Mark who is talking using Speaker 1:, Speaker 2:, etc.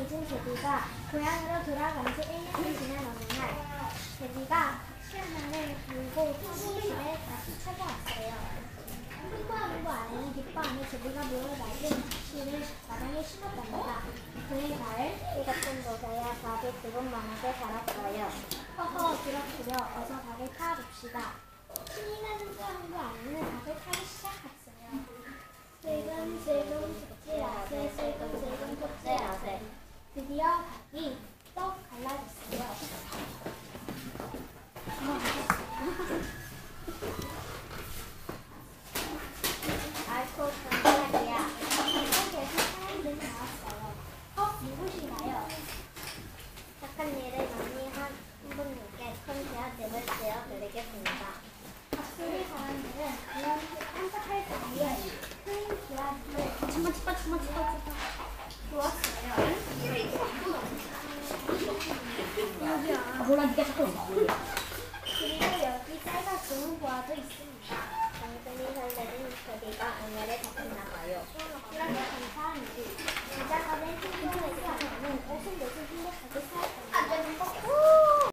Speaker 1: 잊은 제비가 고향으로 돌아간 지 1년이 지난 어느 날, 제비가 박실만을 들고 토끼 집에 다시 찾아왔어요. 콩고하고 아내는 기뻐하며 제비가 모여 낡은 박실을 마당에 심었답니다. 그의 가을, 비가 좀 녹아야 닭이 그곳만하게 자랐어요. 허허, 그렇구려. 어서 닭을 타봅시다. 신이 나는 콩고 아내는 닭을 타기 시작했어요. 슬금슬금 톱질하세, 슬금슬금 톱질하세. 드디어 닭이 떡 갈라졌어요. 아이고, 깜짝이야. 밖에서 사람들이 나왔어요. 누구시나요? 착한 일을 많이 한 분들께 큰 대접을 드리겠습니다. 박수리 사람들은 그런 깜짝할 사이에 큰 기와집을 잠깐 좋았어요.
Speaker 2: 몰라, 니가 자꾸 있어.
Speaker 1: 그리고 여기 쌀과 좋은 보화도 있습니다.